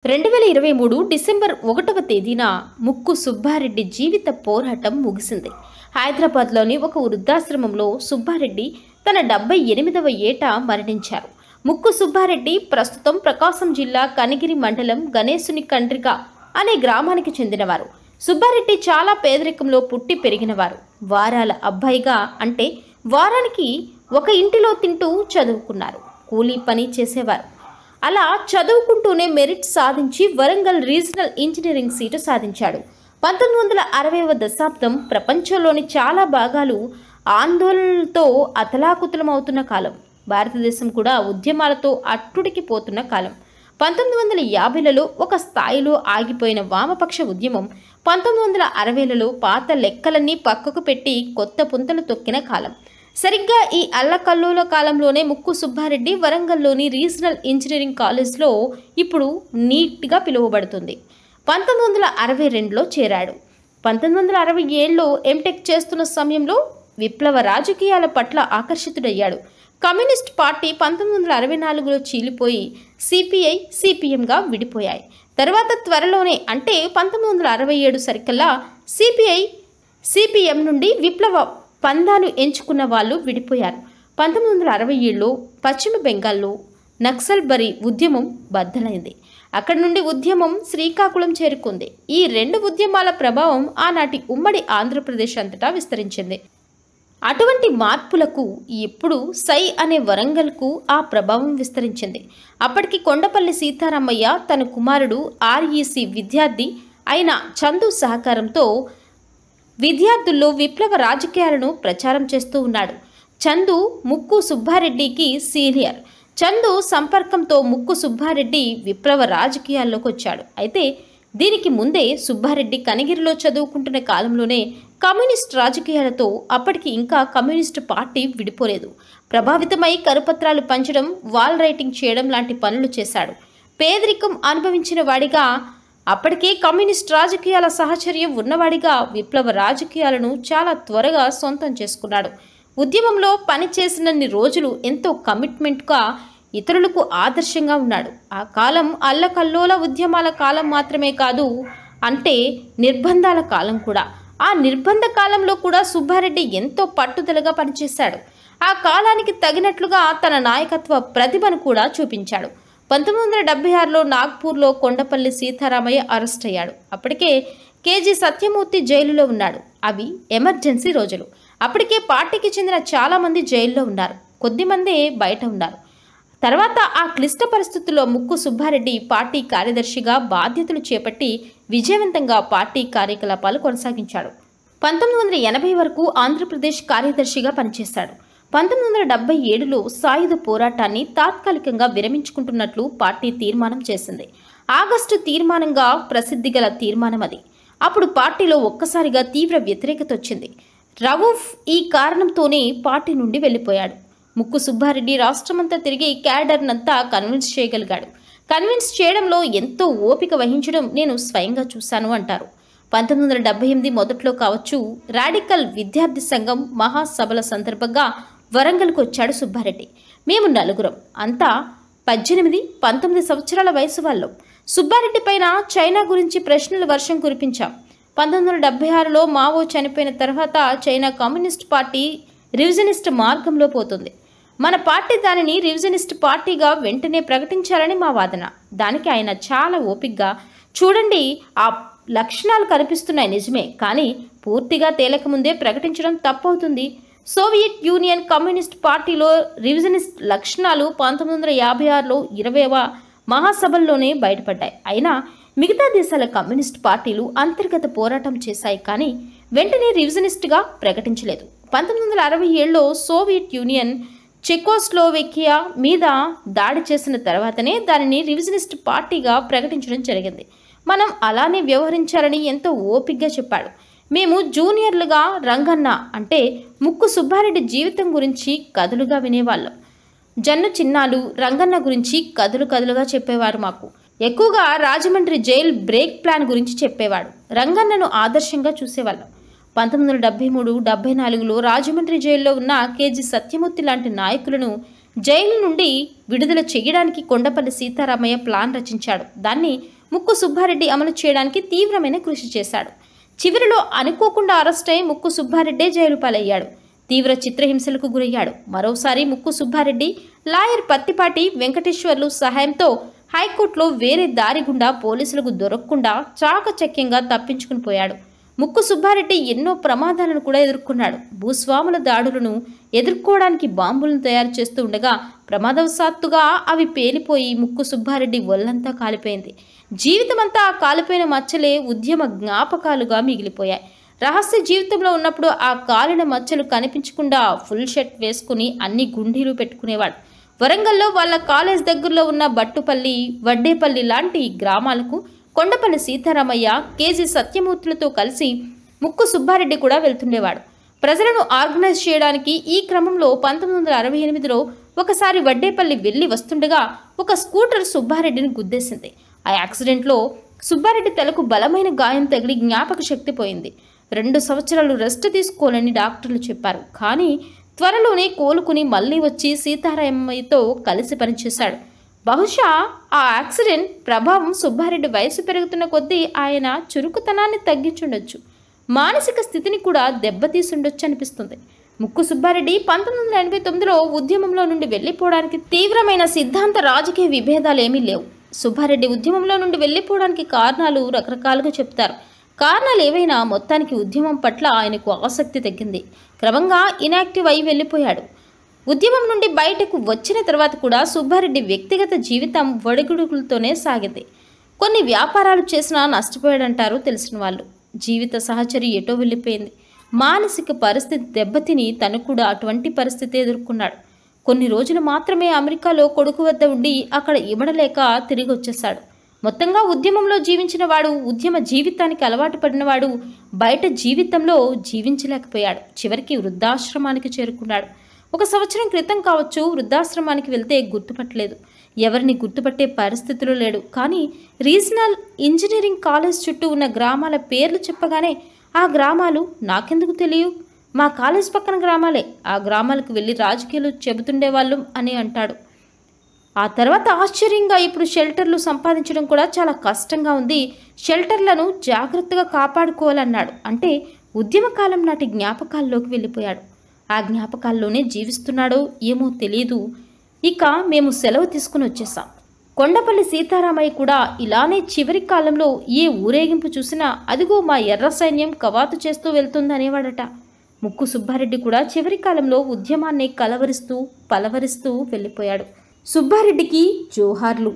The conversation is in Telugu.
2023 డిసెంబర్ 1వ తేదీన ముక్కు సుబ్బారెడ్డి జీవిత పోరాటం ముగిసింది. హైదరాబాద్లోని ఒక వృద్ధాశ్రమంలో సుబ్బారెడ్డి తన 78వ ఏట మరణించారు. ముక్కు సుబ్బారెడ్డి ప్రస్తుతం ప్రకాశం జిల్లా కనిగిరి మండలం గణేశుని కండ్రిక అనే గ్రామానికి చెందినవారు. సుబ్బారెడ్డి చాలా పేదరికంలో పుట్టి పెరిగినవారు. వారాల అబ్బాయిగా అంటే వారానికి ఒక ఇంటిలో తింటూ చదువుకున్నారు. కూలీ పని చేసేవారు. అలా చదువుకుంటూనే మెరిట్ సాధించి వరంగల్ రీజనల్ ఇంజనీరింగ్ సీటు సాధించాడు. 1960వ దశాబ్దం ప్రపంచంలోని చాలా భాగాలు ఆందోళనలతో అతలాకుతలమవుతున్న కాలం. భారతదేశం కూడా ఉద్యమాలతో అట్టుడికిపోతున్న కాలం. 1950లలో ఒక స్థాయిలో ఆగిపోయిన వామపక్ష ఉద్యమం 1960లలో పాత లెక్కలన్నీ పక్కకు పెట్టి కొత్త పుంతలు తొక్కిన కాలం. సరిగ్గా ఈ అల్లకల్లోల కాలంలోనే ముక్కు సుబ్బారెడ్డి వరంగల్లోని రీజనల్ ఇంజనీరింగ్ కాలేజ్లో ఇప్పుడు నీట్గా పిలువబడుతుంది 1962లో చేరాడు. 1967లో ఎంటెక్ చేస్తున్న సమయంలో విప్లవ రాజకీయాల పట్ల ఆకర్షితుడయ్యాడు. కమ్యూనిస్ట్ పార్టీ 1964లో చీలిపోయి సిపిఐ సిపిఎంగా విడిపోయాయి. తర్వాత త్వరలోనే అంటే 1967 సరికల్లా సిపిఐ సిపిఎం నుండి విప్లవ పందాను ఎంచుకున్న వాళ్ళు విడిపోయారు. 1967లో పశ్చిమ బెంగాల్లో నక్సల్బరీ ఉద్యమం బద్దలైంది. అక్కడి నుండి ఉద్యమం శ్రీకాకుళం చేరుకుంది. ఈ రెండు ఉద్యమాల ప్రభావం ఆనాటి ఉమ్మడి ఆంధ్రప్రదేశ్ అంతటా విస్తరించింది. అటువంటి మార్పులకు ఇప్పుడు సై అనే వరంగల్కు ఆ ప్రభావం విస్తరించింది. అప్పటికి కొండపల్లి సీతారామయ్య తన కుమారుడు ఆర్ఈసి విద్యార్థి అయిన చందు సహకారంతో విద్యార్థుల్లో విప్లవ రాజకీయాలను ప్రచారం చేస్తూ ఉన్నాడు. చందు ముక్కు సుబ్బారెడ్డికి సీనియర్. చందు సంపర్కంతో ముక్కు సుబ్బారెడ్డి విప్లవ రాజకీయాల్లోకి వచ్చాడు. అయితే దీనికి ముందే సుబ్బారెడ్డి కనిగిరిలో చదువుకుంటున్న కాలంలోనే కమ్యూనిస్ట్ రాజకీయాలతో అప్పటికి ఇంకా కమ్యూనిస్టు పార్టీ విడిపోలేదు. ప్రభావితమై కరపత్రాలు పంచడం, వాల్ రైటింగ్ చేయడం లాంటి పనులు చేశాడు. పేదరికం అనుభవించిన వాడిగా అప్పటికే కమ్యూనిస్ట్ రాజకీయాల సహచర్యం ఉన్నవాడిగా విప్లవ రాజకీయాలను చాలా త్వరగా సొంతం చేసుకున్నాడు. ఉద్యమంలో పనిచేసినన్ని రోజులు ఎంతో కమిట్మెంట్గా ఇతరులకు ఆదర్శంగా ఉన్నాడు. ఆ కాలం అల్లకల్లోల ఉద్యమాల కాలం మాత్రమే కాదు, అంటే నిర్బంధాల కాలం కూడా. ఆ నిర్బంధ కాలంలో కూడా సుబ్బారెడ్డి ఎంతో పట్టుదలగా పనిచేశాడు. ఆ కాలానికి తగినట్లుగా తన నాయకత్వ ప్రతిభను కూడా చూపించాడు. 1976లో నాగ్పూర్లో కొండపల్లి సీతారామయ్య అరెస్ట్ అయ్యాడు. అప్పటికే కేజీ సత్యమూర్తి జైలులో ఉన్నాడు. అవి ఎమర్జెన్సీ రోజులు. అప్పటికే పార్టీకి చెందిన చాలామంది జైల్లో ఉన్నారు. కొద్దిమందే బయట ఉన్నారు. తర్వాత ఆ క్లిష్ట పరిస్థితుల్లో ముక్కు సుబ్బారెడ్డి పార్టీ కార్యదర్శిగా బాధ్యతలు చేపట్టి విజయవంతంగా పార్టీ కార్యకలాపాలు కొనసాగించాడు. 1980 వరకు ఆంధ్రప్రదేశ్ కార్యదర్శిగా పనిచేశాడు. 1977లో సాయుధ పోరాటాన్ని తాత్కాలికంగా విరమించుకుంటున్నట్లు పార్టీ తీర్మానం చేసింది. ఆగస్టు తీర్మానంగా ప్రసిద్ధి గల తీర్మానం అది. అప్పుడు పార్టీలో ఒక్కసారిగా తీవ్ర వ్యతిరేకత వచ్చింది. రవూఫ్ ఈ కారణంతోనే పార్టీ నుండి వెళ్ళిపోయాడు. ముక్కు సుబ్బారెడ్డి రాష్ట్రమంతా తిరిగి క్యాడర్నంతా కన్విన్స్ చేయగలిగాడు. కన్విన్స్ చేయడంలో ఎంతో ఓపిక వహించడం నేను స్వయంగా చూశాను అంటారు. 1978 మొదట్లో కావచ్చు, రాడికల్ విద్యార్థి సంఘం మహాసభల సందర్భంగా వరంగల్కు వచ్చాడు సుబ్బారెడ్డి. మేము నలుగురం, అంతా 18, 19 సంవత్సరాల వయసు వాళ్ళం. సుబ్బారెడ్డి పైన చైనా గురించి ప్రశ్నల వర్షం కురిపించాం. 1976లో మావో చనిపోయిన తర్వాత చైనా కమ్యూనిస్ట్ పార్టీ రివిజనిస్ట్ మార్గంలో పోతుంది. మన పార్టీ దానిని రివిజనిస్ట్ పార్టీగా వెంటనే ప్రకటించాలని మా వాదన. దానికి ఆయన చాలా ఓపికగా, చూడండి ఆ లక్షణాలు కనిపిస్తున్నాయి నిజమే, కానీ పూర్తిగా తేలకముందే ప్రకటించడం తప్పవుతుంది. సోవియట్ యూనియన్ కమ్యూనిస్ట్ పార్టీలో రివిజనిస్ట్ లక్షణాలు 1956లో 20వ మహాసభల్లోనే బయటపడ్డాయి. అయినా మిగతా దేశాల కమ్యూనిస్ట్ పార్టీలు అంతర్గత పోరాటం చేశాయి, కానీ వెంటనే రివిజనిస్ట్గా ప్రకటించలేదు. 1967లో సోవియట్ యూనియన్ చెకోస్లోవేకియా మీద దాడి చేసిన తర్వాతనే దానిని రివిజనిస్ట్ పార్టీగా ప్రకటించడం జరిగింది. మనం అలానే వ్యవహరించాలని ఎంతో ఓపికగా చెప్పాడు. మేము జూనియర్లుగా రంగన్న అంటే ముక్కు సుబ్బారెడ్డి జీవితం గురించి కథలుగా వినేవాళ్ళం. జన్ను చిన్నాలు రంగన్న గురించి కథలుగా చెప్పేవారు. మాకు ఎక్కువగా రాజమండ్రి జైల్ బ్రేక్ ప్లాన్ గురించి చెప్పేవాడు. రంగన్నను ఆదర్శంగా చూసేవాళ్ళం. 1973, 74లో రాజమండ్రి జైల్లో ఉన్న కేజీ సత్యమూర్తి లాంటి నాయకులను జైలు నుండి విడుదల చేయడానికి కొండపల్లి సీతారామయ్య ప్లాన్ రచించాడు. దాన్ని ముక్కు సుబ్బారెడ్డి అమలు చేయడానికి తీవ్రమైన కృషి చేశాడు. చివరిలో అనుకోకుండా అరెస్ట్ అయి ముక్కు సుబ్బారెడ్డే జైలు పాలయ్యాడు. తీవ్ర చిత్రహింసలకు గురయ్యాడు. మరోసారి ముక్కు సుబ్బారెడ్డి లాయర్ పత్తిపాటి వెంకటేశ్వర్లు సహాయంతో హైకోర్టులో వేరే దారి గుండా పోలీసులకు దొరకకుండా చాకచక్యంగా తప్పించుకుని పోయాడు. ముక్కు సుబ్బారెడ్డి ఎన్నో ప్రమాదాలను కూడా ఎదుర్కొన్నాడు. భూస్వాముల దాడులను ఎదుర్కోవడానికి బాంబులను తయారు చేస్తూ ఉండగా ప్రమాదవశాత్తుగా అవి పేలిపోయి ముక్కు సుబ్బారెడ్డి ఒళ్ళంతా కాలిపోయింది. జీవితమంతా ఆ కాలిపోయిన మచ్చలే ఉద్యమ జ్ఞాపకాలుగా మిగిలిపోయాయి. రహస్య జీవితంలో ఉన్నప్పుడు ఆ కాలిన మచ్చలు కనిపించకుండా ఫుల్ షర్ట్ వేసుకుని అన్ని గుండీలు పెట్టుకునేవాడు. వరంగల్లో వాళ్ళ కాలేజ్ దగ్గరలో ఉన్న బట్టుపల్లి, వడ్డేపల్లి లాంటి గ్రామాలకు కొండపల్లి సీతారామయ్య, కేజీ సత్యమూర్తులతో కలిసి ముక్కు సుబ్బారెడ్డి కూడా వెళ్తుండేవాడు. ప్రజలను ఆర్గనైజ్ చేయడానికి. ఈ క్రమంలో 1968లో ఒకసారి వడ్డేపల్లి వెళ్ళి వస్తుండగా ఒక స్కూటర్ సుబ్బారెడ్డిని గుద్దేసింది. ఆ యాక్సిడెంట్లో సుబ్బారెడ్డి తలకు బలమైన గాయం తగిలి జ్ఞాపక శక్తి పోయింది. 2 సంవత్సరాలు రెస్ట్ తీసుకోవాలని డాక్టర్లు చెప్పారు. కానీ త్వరలోనే కోలుకుని మళ్ళీ వచ్చి సీతారామయ్యతో కలిసి పనిచేశాడు. బహుశా ఆ యాక్సిడెంట్ ప్రభావం సుబ్బారెడ్డి వయసు పెరుగుతున్న కొద్దీ ఆయన చురుకుతనాన్ని తగ్గించుండొచ్చు, మానసిక స్థితిని కూడా దెబ్బతీసుండొచ్చు అనిపిస్తుంది. ముక్కు సుబ్బారెడ్డి 1989లో ఉద్యమంలో నుండి వెళ్ళిపోవడానికి తీవ్రమైన సిద్ధాంత రాజకీయ విభేదాలు ఏమీ లేవు. సుబ్బారెడ్డి ఉద్యమంలో నుండి వెళ్ళిపోవడానికి కారణాలు రకరకాలుగా చెప్తారు. కారణాలు ఏవైనా మొత్తానికి ఉద్యమం పట్ల ఆయనకు ఆసక్తి తగ్గింది. క్రమంగా ఇనాక్టివ్ అయి వెళ్ళిపోయాడు. ఉద్యమం నుండి బయటకు వచ్చిన తర్వాత కూడా సుబ్బారెడ్డి వ్యక్తిగత జీవితం ఒడిగుడుగులతోనే సాగింది. కొన్ని వ్యాపారాలు చేసినా నష్టపోయాడంటారు తెలిసిన వాళ్ళు. జీవిత సహచరి ఎటో వెళ్ళిపోయింది. మానసిక పరిస్థితి దెబ్బతిని తను కూడా అటువంటి పరిస్థితి ఎదుర్కొన్నాడు. కొన్ని రోజులు మాత్రమే అమెరికాలో కొడుకు వద్ద ఉండి అక్కడ ఇమడలేక తిరిగి వచ్చేశాడు. మొత్తంగా ఉద్యమంలో జీవించిన వాడు, ఉద్యమ జీవితానికి అలవాటు పడినవాడు బయట జీవితంలో జీవించలేకపోయాడు. చివరికి వృద్ధాశ్రమానికి చేరుకున్నాడు. 1 సంవత్సరం క్రితం కావచ్చు వృద్ధాశ్రమానికి వెళ్తే గుర్తుపట్టలేదు. ఎవరిని గుర్తుపట్టే పరిస్థితిలో లేడు. కానీ రీజనల్ ఇంజనీరింగ్ కాలేజ్ చుట్టూ ఉన్న గ్రామాల పేర్లు చెప్పగానే ఆ గ్రామాలు నాకెందుకు తెలియవు, మా కాలేజ్ పక్కన గ్రామాలే, ఆ గ్రామాలకు వెళ్ళి రాజకీయాలు చెబుతుండేవాళ్ళం అని అంటాడు. ఆ తర్వాత ఆశ్చర్యంగా ఇప్పుడు షెల్టర్లు సంపాదించడం కూడా చాలా కష్టంగా ఉంది, షెల్టర్లను జాగ్రత్తగా కాపాడుకోవాలన్నాడు. అంటే ఉద్యమకాలం నాటి జ్ఞాపకాల్లోకి వెళ్ళిపోయాడు. ఆ జ్ఞాపకాల్లోనే జీవిస్తున్నాడో ఏమో తెలియదు. ఇక మేము సెలవు తీసుకుని వచ్చేసాం. కొండపల్లి సీతారామయ్య కూడా ఇలానే చివరి కాలంలో ఏ ఊరేగింపు చూసినా అదిగో మా ఎర్ర సైన్యం కవాతు చేస్తూ వెళ్తుందనేవాడట. ముక్కు సుబ్బారెడ్డి కూడా చివరి కాలంలో ఉద్యమాన్ని కలవరిస్తూ పలవరిస్తూ వెళ్ళిపోయాడు. సుబ్బారెడ్డికి జోహార్లు.